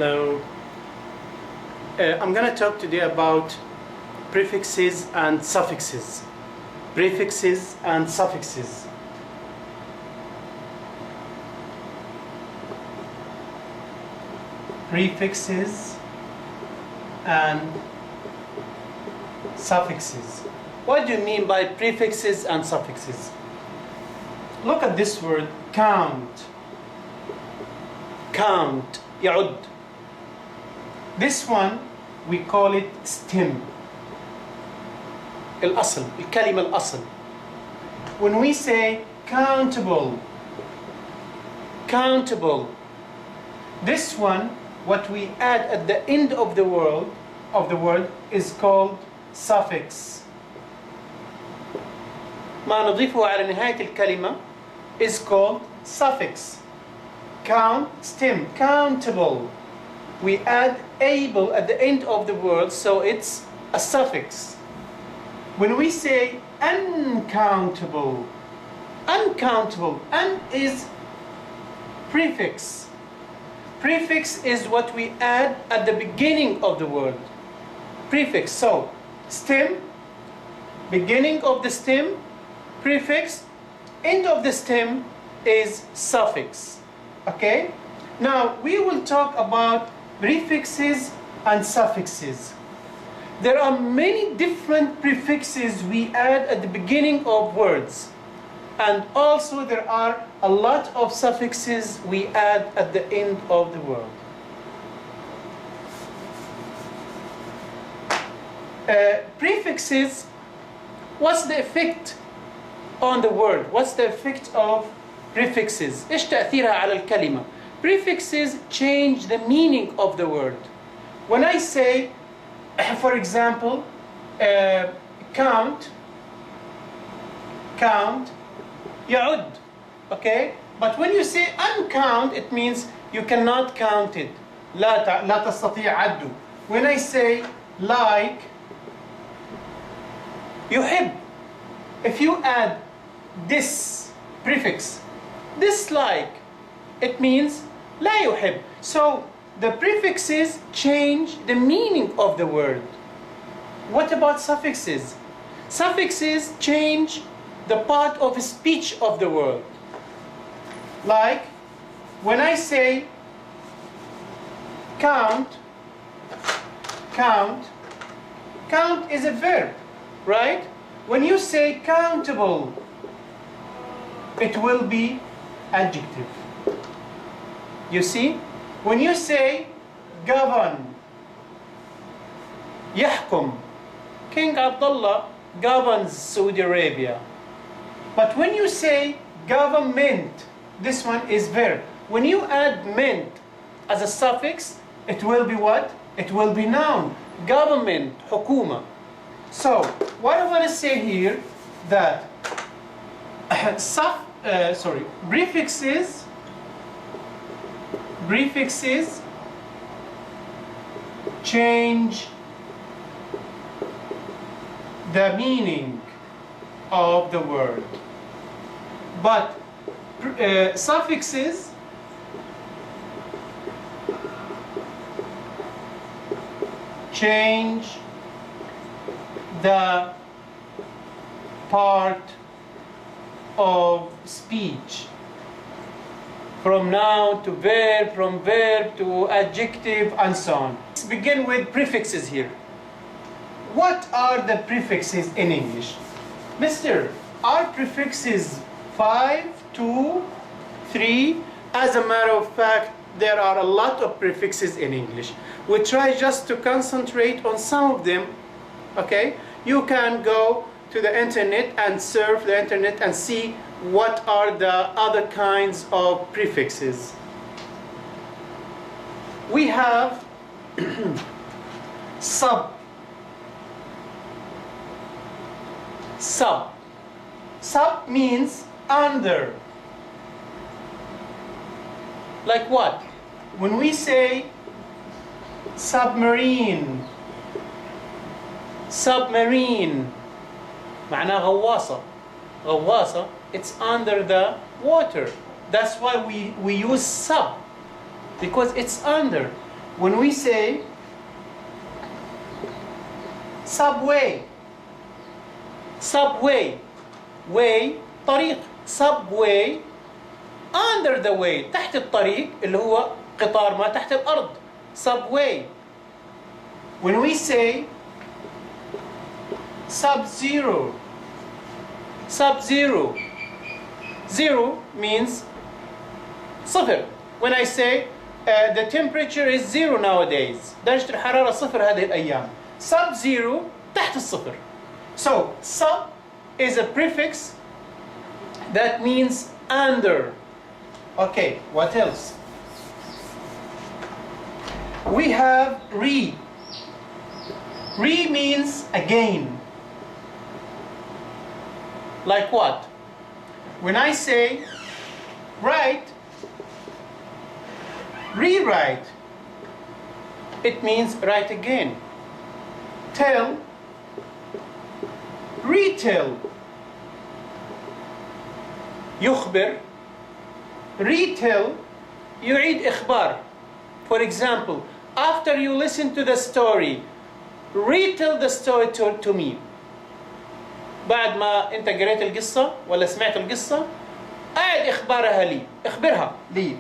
Hello. I'm going to talk today about prefixes and suffixes. Prefixes and suffixes. Prefixes and suffixes. What do you mean by prefixes and suffixes? Look at this word, count. Count, يعد. This one, we call it stem. الأصل, الكلمة الأصل. When we say countable, countable, this one, what we add at the end of the word is called suffix. ما نضيفه على نهاية الكلمة is called suffix. Count, stem, countable. We add able at the end of the word, so it's a suffix. When we say uncountable, uncountable, un is prefix. Prefix is what we add at the beginning of the word. Prefix, so stem, beginning of the stem, prefix, end of the stem is suffix. Okay? Now we will talk about prefixes and suffixes. There are many different prefixes we add at the beginning of words. And also there are a lot of suffixes we add at the end of the word. Prefixes, what's the effect on the word? What's the effect of prefixes? إيش تأثيرها على الكلمة? Prefixes change the meaning of the word. When I say, for example, count, يعد, okay? But when you say uncount, it means you cannot count it. لا تستطيع عده. When I say like, يحب, if you add this prefix, dislike, it means لا يحب. So the prefixes change the meaning of the word. What about suffixes? Suffixes change the part of speech of the word. Like when I say count, count is a verb, right? When you say countable, it will be adjective. You see? When you say govern, يحكم, King Abdullah governs Saudi Arabia. But when you say government, this one is verb. When you add ment as a suffix, it will be what? It will be noun. Government, حكومة. So, what I want to say here, that prefixes change the meaning of the word, but suffixes change the part of speech, from noun to verb, from verb to adjective, and so on. Let's begin with prefixes here. What are the prefixes in English? Mister, are prefixes 5, 2, 3? As a matter of fact, there are a lot of prefixes in English. We try just to concentrate on some of them, okay? You can go to the internet and surf the internet and see what are the other kinds of prefixes. We have sub. Sub. Sub means under. Like what? When we say submarine, submarine, معناها غواصة. غواصة, it's under the water. That's why we use sub, because it's under. When we say subway, subway, way طريق, subway under the way, تحت الطريق اللي هو قطار ما تحت الأرض, subway. When we say sub-zero, sub-zero, zero means صفر. When I say the temperature is zero nowadays, درجة الحرارة صفر هذه الأيام, sub-zero تحت الصفر. So sub is a prefix that means under. Okay, what else? We have re. Re means again. Like what? When I say write, rewrite, it means write again. Tell, retell. يخبر, retell, يعيد إخبار. For example, after you listen to the story, retell the story to me. بعد ما أنت قريت القصة ولا سمعت القصة, أعد إخبارها لي, إخبرها لي.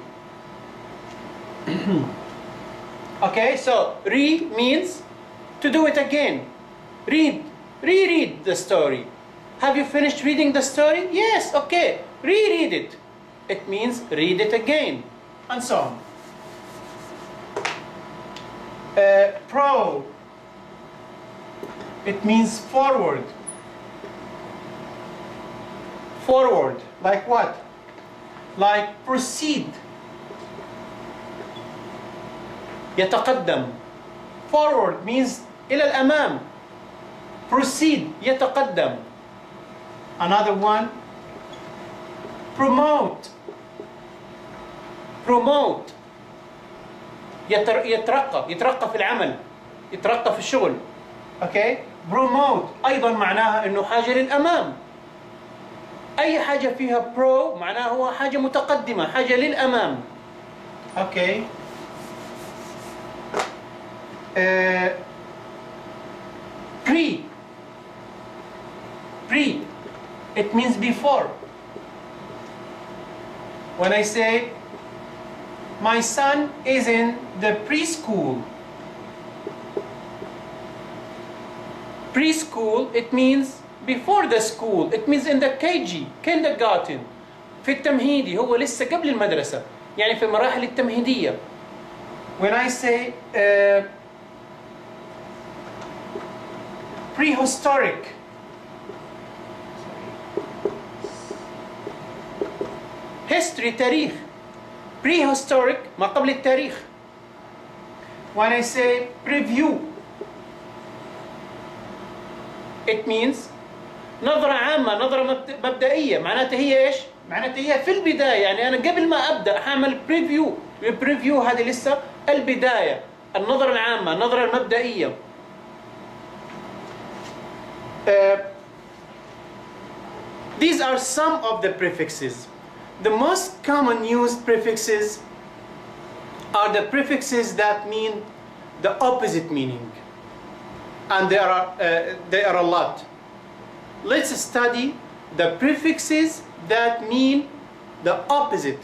Okay, so re means to do it again. Read, reread the story. Have you finished reading the story? Yes, okay, reread it. It means read it again, and so on. Pro, it means forward. Forward, like what? Like proceed. يتقدم. Forward means إلى الأمام. Proceed, يتقدم. Another one, promote. Promote, يترقى في العمل, يترقى في الشغل. Okay? Promote أيضا معناها إنه حاجة للأمام. أي حاجة فيها pro معناها هو حاجة متقدمة, حاجة للأمام. Okay. Pre. Pre, it means before. When I say my son is in the preschool. Preschool, it means before the school. It means in the KG, kindergarten. في التمهيدي, هو لسه قبل المدرسة, يعني في المراحل التمهيدية. When I say prehistoric, history, تاريخ. Prehistoric ما قبل التاريخ. When I say preview, it means نظرة عامة, نظرة مبدئية. معناتها هي إيش؟ معناتها هي في البداية, يعني أنا قبل ما أبدأ هعمل preview. البريفيو هذه لسه البداية, النظرة العامة, النظرة المبدئية. These are some of the prefixes. The most common used prefixes are the prefixes that mean the opposite meaning. And there are a lot. Let's study the prefixes that mean the opposite.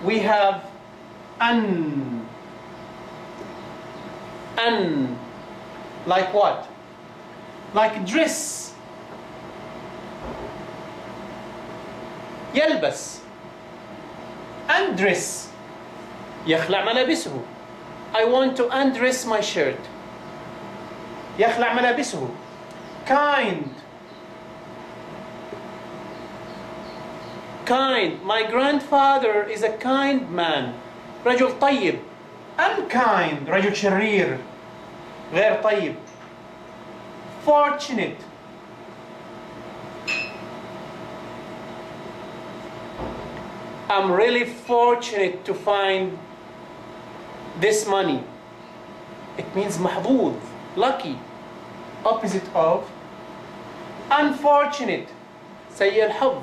We have an. An. Like what? Like dress. يلبس. Undress. يخلع ملابسه. I want to undress my shirt. يخلع ملابسه. Kind. Kind. My grandfather is a kind man. رجل طيب. Unkind. رجل شرير. غير طيب. Fortunate. I'm really fortunate to find this money. It means محظوظ, lucky. Opposite of unfortunate, سيء الحظ,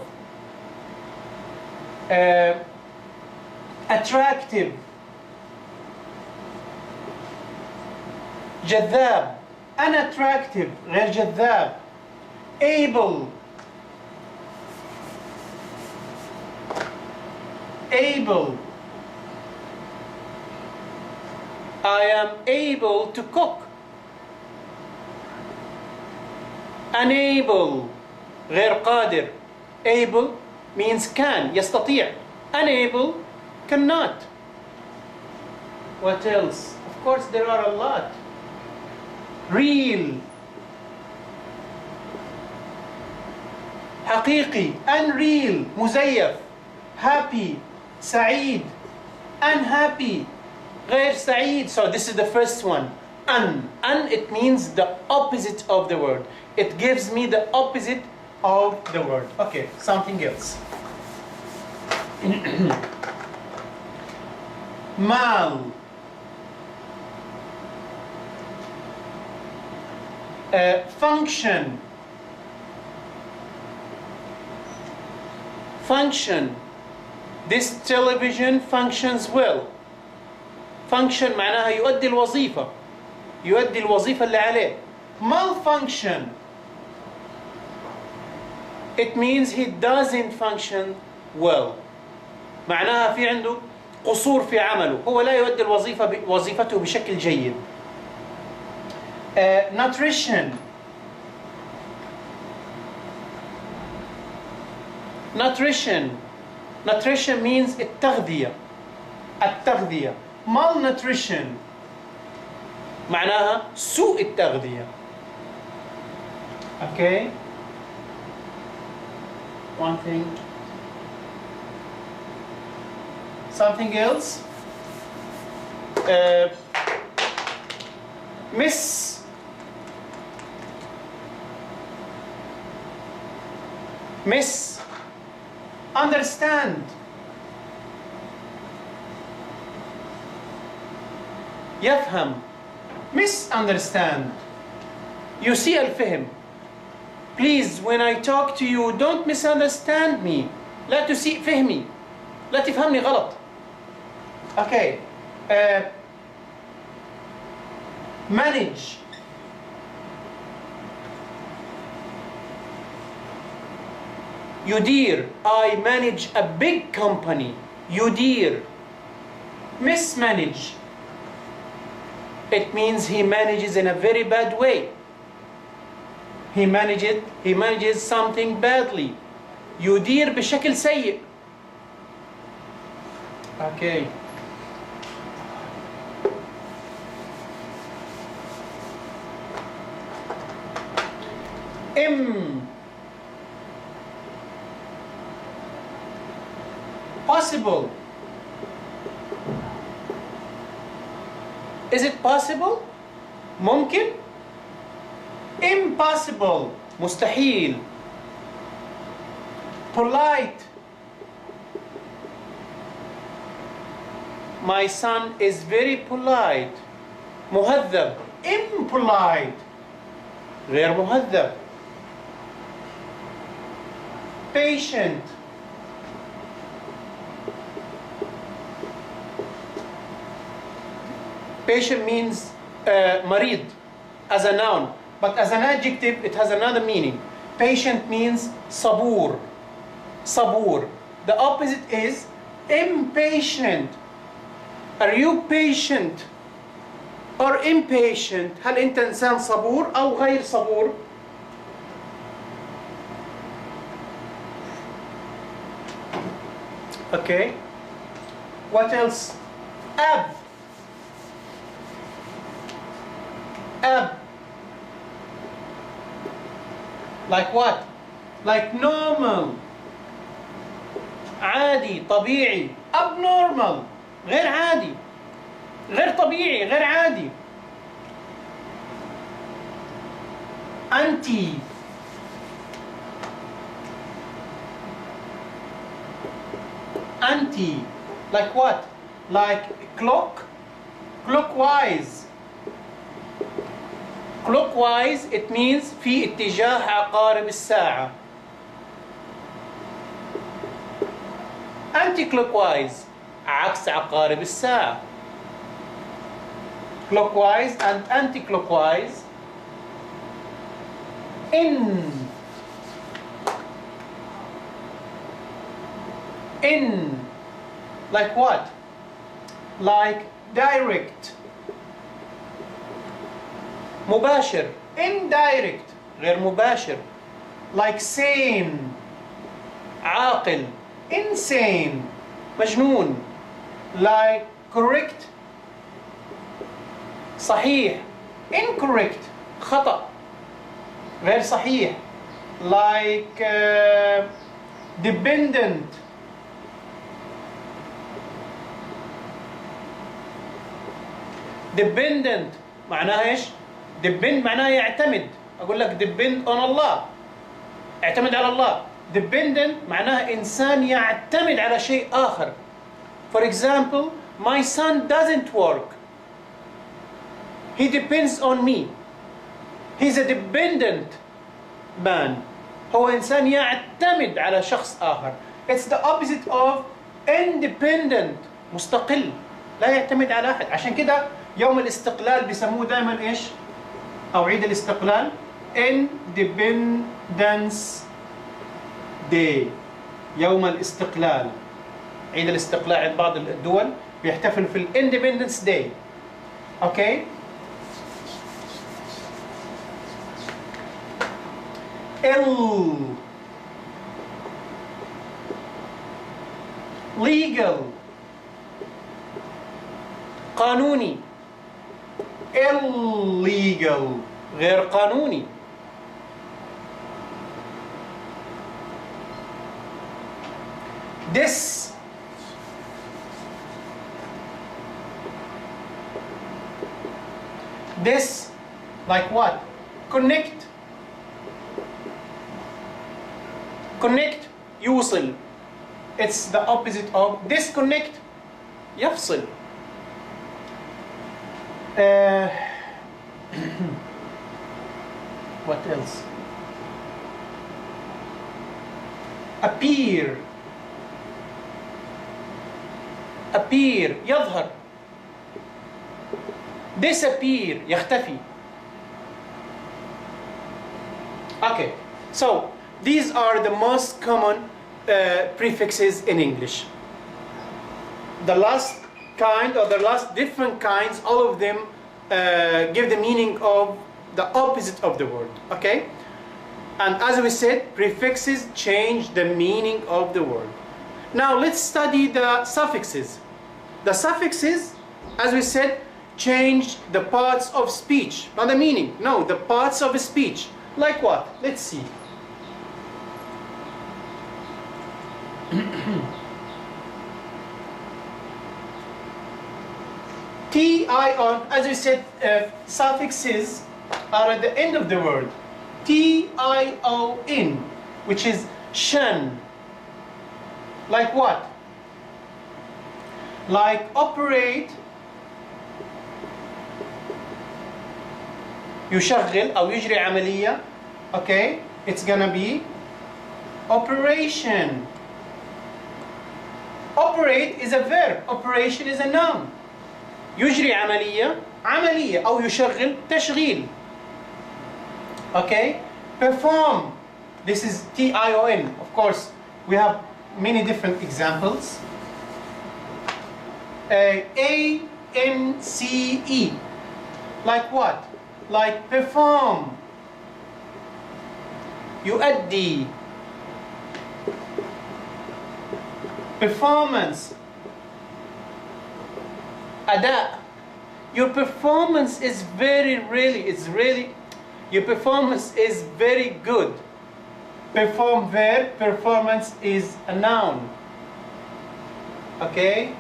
attractive. جذاب. unattractive غير جذاب. able. able. I am able to cook. unable غير قادر. able means can يستطيع. unable cannot. What else? Of course there are a lot. real. حقيقي. unreal مزيف. happy. سعيد. unhappy غير سعيد. So this is the first one. It means the opposite of the word. It gives me the opposite of the word. Okay, something else. mal. Function. function. This television functions well. function معناها يؤدي الوظيفة. يؤدي الوظيفة اللي عليه. malfunction. It means he doesn't function well. معناها في عنده قصور في عمله. هو لا يؤدي وظيفته بشكل جيد. nutrition. Nutrition means التغذية. التغذية. malnutrition معناها سوء التغذية. Okay. One thing. Something else. Miss. Understand. يفهم. Misunderstand. يسيء الفهم. Please, when I talk to you, don't misunderstand me. لا تسيء فهمي. لا تفهمني غلط. Okay. Manage. يدير. I manage a big company. يدير. Mismanage. It means he manages in a very bad way. He manages something badly. يدير بشكل سيء. Okay. Possible. Is it possible? ممكن. Impossible. مستحيل. Polite. My son is very polite. مهذب. Impolite. غير مهذب. Patient. Patient means مريض as a noun, but as an adjective it has another meaning. Patient means صبور. صبور. The opposite is impatient. Are you patient or impatient? هل أنت إنسان صبور أو غير صبور؟ Okay. What else? Ab. Like what? Like normal. عادي طبيعي. Abnormal. غير عادي. غير طبيعي غير عادي. Anti. Anti. Like what? Like clockwise. Clockwise it means في اتجاه عقارب الساعة. anti clockwise عكس عقارب الساعة. Clockwise and anti clockwise. In like what? Like direct. مباشر. Indirect غير مباشر. Like sane. عاقل. Insane مجنون. Like correct صحيح. Incorrect خطأ غير صحيح. Like dependent dependent معناها ايش؟ depend معناها يعتمد. اقول لك depend on الله اعتمد على الله. dependent معناها انسان يعتمد على شيء اخر. For example, my son doesn't work. He depends on me. He's a dependent man. هو انسان يعتمد على شخص اخر. It's the opposite of independent. مستقل لا يعتمد على احد. عشان كده يوم الاستقلال بيسموه دائما ايش؟ او عيد الاستقلال Independence Day. يوم الاستقلال. عيد الاستقلال عند بعض الدول بيحتفلوا في Independence Day. اوكي؟ legal قانوني. illegal غير قانوني. this like what? connect يوصل. It's the opposite of disconnect يفصل. What else? appear يظهر. disappear يختفي. Okay, so these are the most common prefixes in English. The last kind or the last different kinds, all of them give the meaning of the opposite of the word. Okay? And as we said, prefixes change the meaning of the word. Now let's study the suffixes. The suffixes, as we said, change the parts of speech. Not the meaning, no, the parts of speech. Like what? Let's see. T-I-O, as we said, suffixes are at the end of the word. T-I-O-N, which is shan. Like what? Like operate, يشغل أو يجري عملية. Okay, it's gonna be operation. Operate is a verb. Operation is a noun. يجري عملية أو يشغل تشغيل. Okay, perform. This is T-I-O-N. Of course, we have many different examples. A-N-C-E. Like what? Like perform. يؤدي. Performance. أداء. Your performance is your performance is very good. Perform verb, performance is a noun. Okay?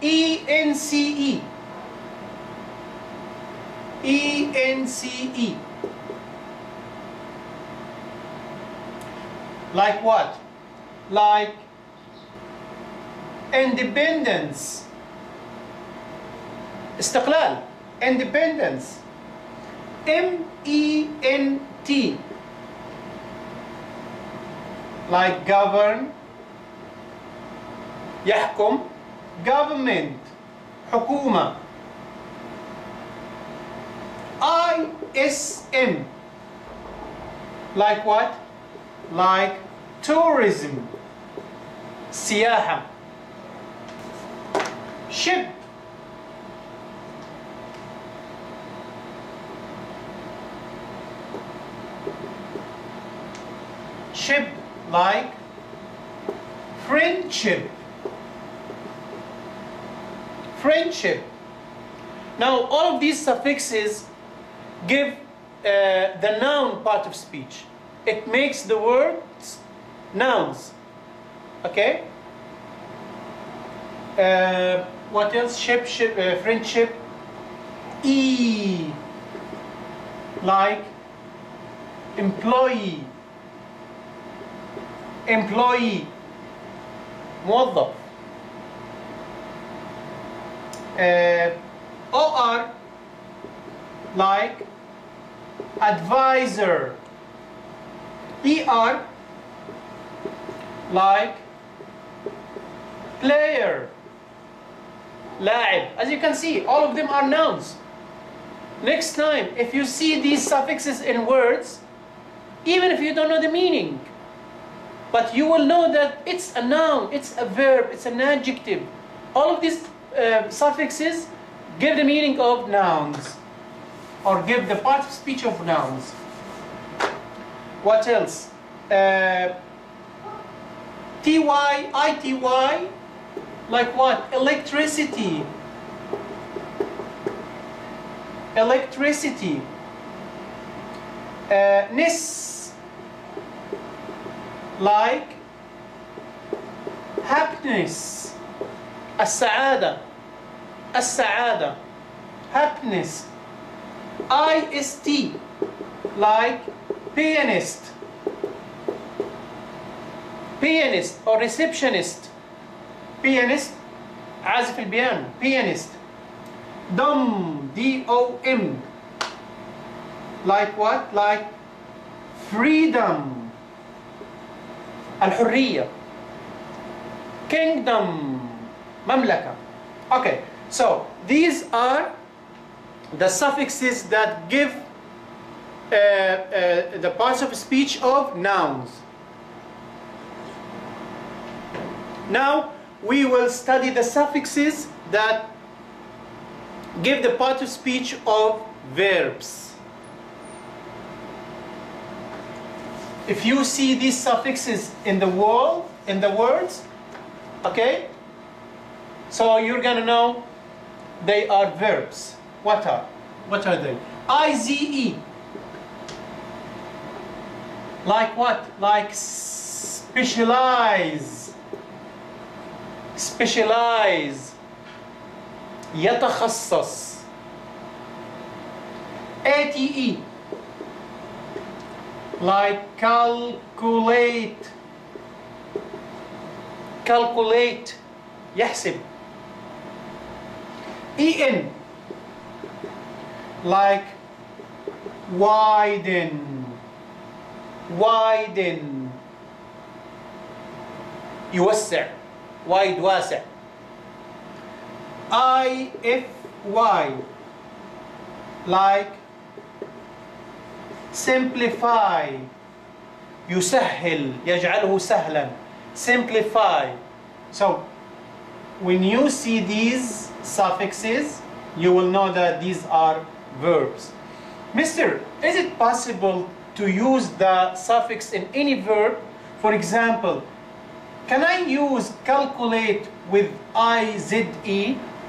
E-N-C-E. E-N-C-E. Like what? Like independence. استقلال. Independence. M-E-N-T. like govern يحكم, government حكومة. ISM like what? Like tourism, سياحة. Ship ship like friendship. Friendship. Now all of these suffixes give the noun part of speech. It makes the words nouns. Okay? What else? Ship, friendship. E like employee. Employee. موظف. OR like advisor. ER like player, لاعب. As you can see, all of them are nouns. Next time, if you see these suffixes in words, even if you don't know the meaning, but you will know that it's a noun, it's a verb, it's an adjective. All of these suffixes give the meaning of nouns, or give the part of speech of nouns. What else? TY, ITY, like what? Electricity. Electricity. NIS, like happiness. السعادة. السعادة. Happiness. IST, like pianist. Pianist or receptionist. Pianist, عازف البيانو. Pianist. DOM, DOM, like what? Like freedom. الحرية. Kingdom, مملكة. Okay, so these are the suffixes that give the parts of speech of nouns. Now we will study the suffixes that give the part of speech of verbs. If you see these suffixes in the words, okay, so you're gonna know they are verbs. What are they? IZE, like what? Like specialize. Specialize. يتخصص. ATE, like calculate. Calculate, يحسب. EN, like widen. Widen, يوسع. wide واسع. IFY, like simplify. يسهل, يجعله سهلا. Simplify. So when you see these suffixes, you will know that these are verbs. Mister, is it possible to use the suffix in any verb? For example, can I use calculate with IZE?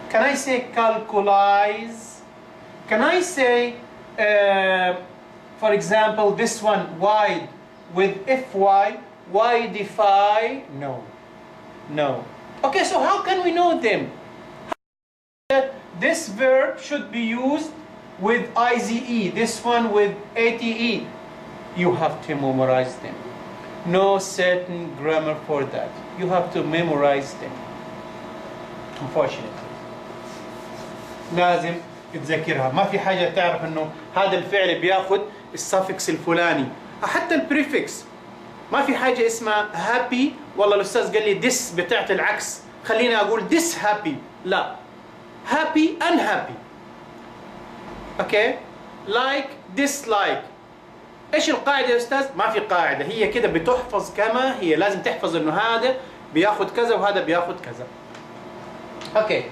Can I say calculize? Can I say, for example, this one, wide, with FY, widify? No. No. Okay, so how can we know them? This verb should be used with IZE, this one with ATE. You have to memorize them. No certain grammar for that. You have to memorize them. Unfortunately. لازم تذكرها. ما في حاجة تعرف انه هذا الفعل بياخد السافكس الفلاني. حتى البريفكس. ما في حاجة اسمها happy والله الأستاذ قال لي this بتاعت العكس خليني أقول this happy. لا, happy unhappy. okay, like dislike. ايش القاعدة يا أستاذ؟ ما في قاعدة, هي كده بتحفظ كما هي, لازم تحفظ إنه هذا بياخد كذا وهذا بياخد كذا. اوكي,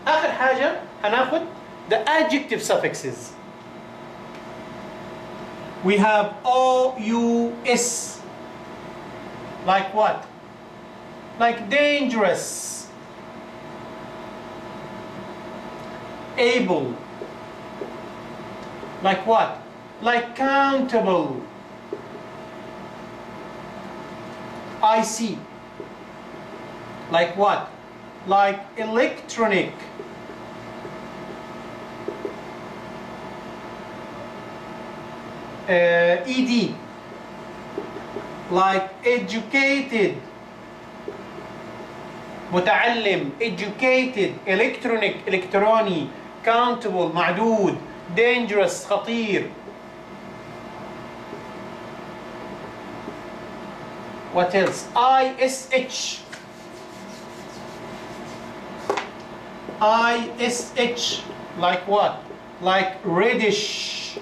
آخر حاجة هناخد the adjective suffixes. We have OUS. Like what? Like dangerous, able. Like what? Like countable. I see. Like what? Like electronic. ED. Like educated. متعلم, educated, electronic, إلكتروني, countable, معدود, dangerous, خطير. What else? ISH. ISH. Like what? Like reddish.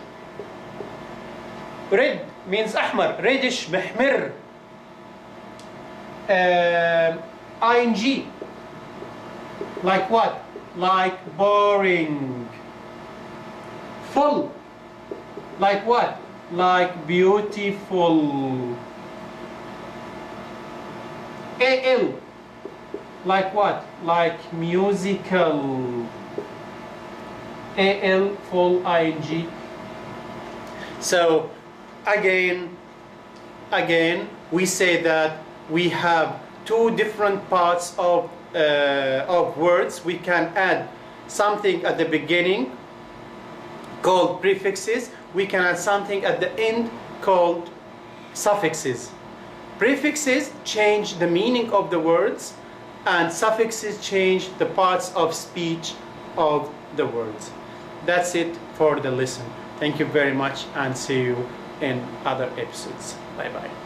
Red means أحمر, reddish محمر. ING. Like what? Like boring. Full. Like what? Like beautiful. AL. Like what? Like musical. AL, full ING. So again, we say that we have two different parts of words. We can add something at the beginning called prefixes. We can add something at the end called suffixes. Prefixes change the meaning of the words, and suffixes change the parts of speech of the words. That's it for the lesson. Thank you very much, and see you in other episodes. Bye bye.